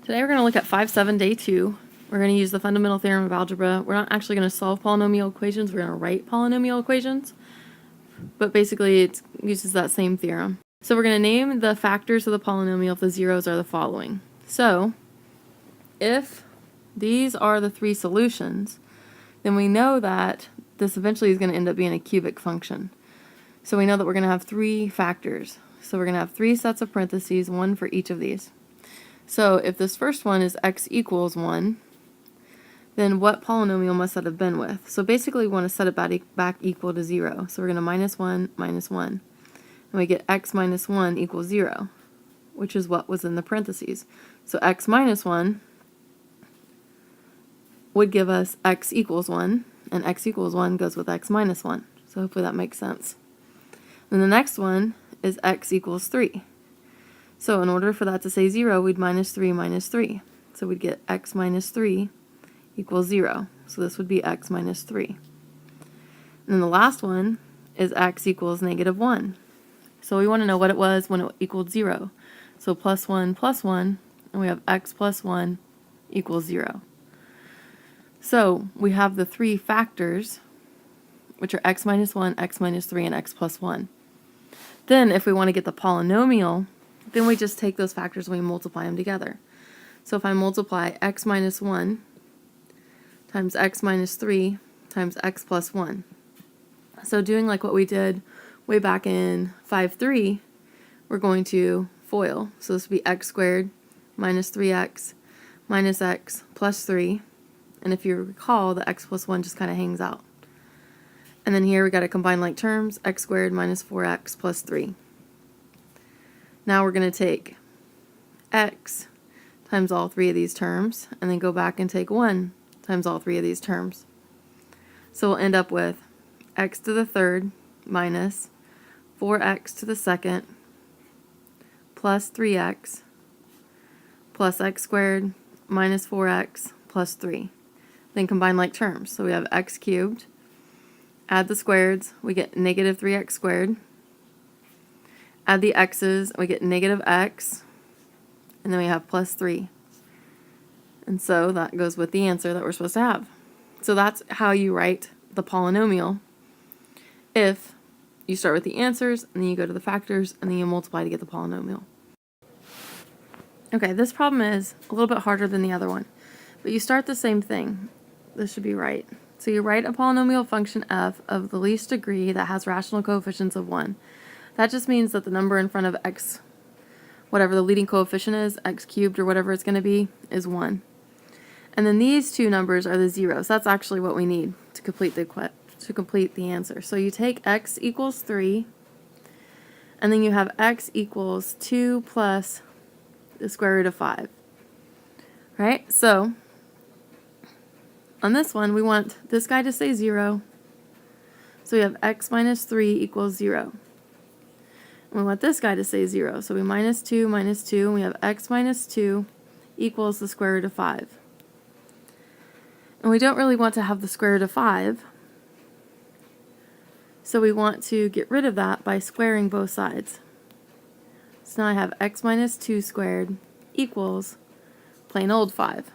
Today we're going to look at 5-7, day 2. We're going to use the fundamental theorem of algebra. We're not actually going to solve polynomial equations. We're going to write polynomial equations. But basically it uses that same theorem. So we're going to name the factors of the polynomial if the zeros are the following. So if these are the three solutions, then we know that this eventually is going to end up being a cubic function. So we know that we're going to have three factors. So we're going to have three sets of parentheses, one for each of these. So if this first one is x equals 1, then what polynomial must that have been with? So basically we want to set it back equal to 0. So we're going to minus 1, minus 1. And we get x minus 1 equals 0, which is what was in the parentheses. So x minus 1 would give us x equals 1, and x equals 1 goes with x minus 1. So hopefully that makes sense. And the next one is x equals 3. So in order for that to say 0, we'd minus 3 minus 3. So we'd get x minus 3 equals 0. So this would be x minus 3. And then the last one is x equals negative 1. So we want to know what it was when it equaled 0. So plus 1, and we have x plus 1 equals 0. So we have the three factors, which are x minus 1, x minus 3, and x plus 1. Then if we want to get the polynomial, then we just take those factors and we multiply them together. So if I multiply x minus 1 times x minus 3 times x plus 1. So doing like what we did way back in 5-3, we're going to FOIL. So this would be x squared minus 3x minus x plus 3. And if you recall, the x plus 1 just kind of hangs out. And then here we got to combine like terms, x squared minus 4x plus 3. Now we're going to take x times all three of these terms, and then go back and take 1 times all three of these terms. So we'll end up with x to the third minus 4x to the second plus 3x plus x squared minus 4x plus 3. Then combine like terms. So we have x cubed, add the squareds, we get negative 3x squared. Add the x's, we get negative x, and then we have plus 3. And so that goes with the answer that we're supposed to have. So that's how you write the polynomial if you start with the answers, and then you go to the factors, and then you multiply to get the polynomial. Okay, this problem is a little bit harder than the other one, but you start the same thing. This should be right. So you write a polynomial function f of the least degree that has rational coefficients of 1. That just means that the number in front of x, whatever the leading coefficient is, x cubed or whatever it's going to be, is 1. And then these two numbers are the zeros. That's actually what we need to complete the answer. So you take x equals 3, and then you have x equals 2 plus the square root of 5. Right? So on this one, we want this guy to say 0. So we have x minus 3 equals 0. And we want this guy to say 0. So we minus 2, and we have x minus 2 equals the square root of 5. And we don't really want to have the square root of 5. So we want to get rid of that by squaring both sides. So now I have x minus 2 squared equals plain old 5.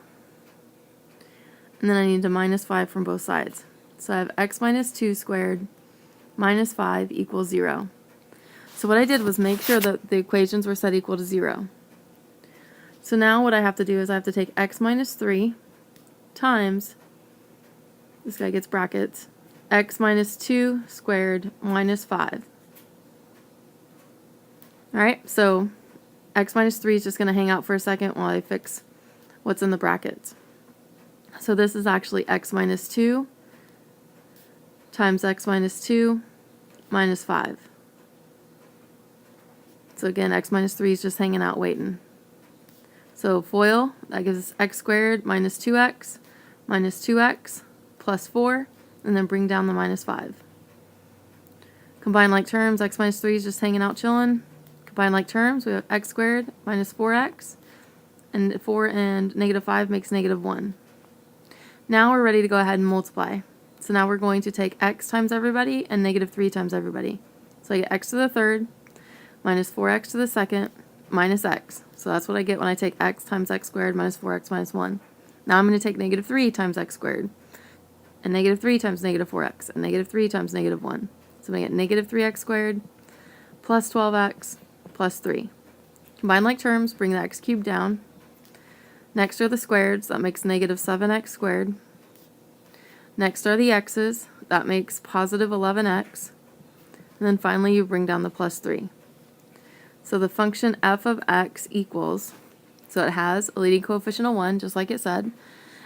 And then I need to minus 5 from both sides. So I have x minus 2 squared minus 5 equals 0. So what I did was make sure that the equations were set equal to 0. So now what I have to do is I have to take x minus 3 times, this guy gets brackets, x minus 2 squared minus 5. Alright, so x minus 3 is just going to hang out for a second while I fix what's in the brackets. So this is actually x minus 2 times x minus 2 minus 5. So again, x minus 3 is just hanging out waiting. So FOIL, that gives us x squared minus 2x plus 4, and then bring down the minus 5. Combine like terms, x minus 3 is just hanging out chilling. Combine like terms, we have x squared minus 4x, and 4 and negative 5 makes negative 1. Now we're ready to go ahead and multiply. So now we're going to take x times everybody and negative 3 times everybody. So I get x to the third minus 4x to the second minus x. So that's what I get when I take x times x squared minus 4x minus 1. Now I'm going to take negative 3 times x squared, and negative 3 times negative 4x, and negative 3 times negative 1. So I'm going to get negative 3x squared plus 12x plus 3. Combine like terms, bring the x cubed down. Next are the squareds, that makes negative 7x squared. Next are the x's, that makes positive 11x. And then finally you bring down the plus 3. So the function f of x equals, so it has a leading coefficient of 1, just like it said,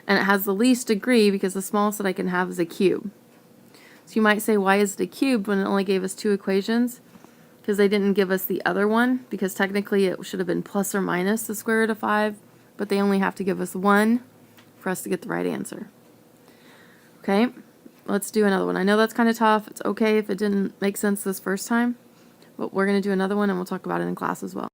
and it has the least degree because the smallest that I can have is a cube. So you might say, why is it a cube when it only gave us 2 equations? Because they didn't give us the other one, because technically it should have been plus or minus the square root of 5, but they only have to give us 1 for us to get the right answer. Okay, let's do another one. I know that's kind of tough. It's okay if it didn't make sense this first time, but we're going to do another one and we'll talk about it in class as well.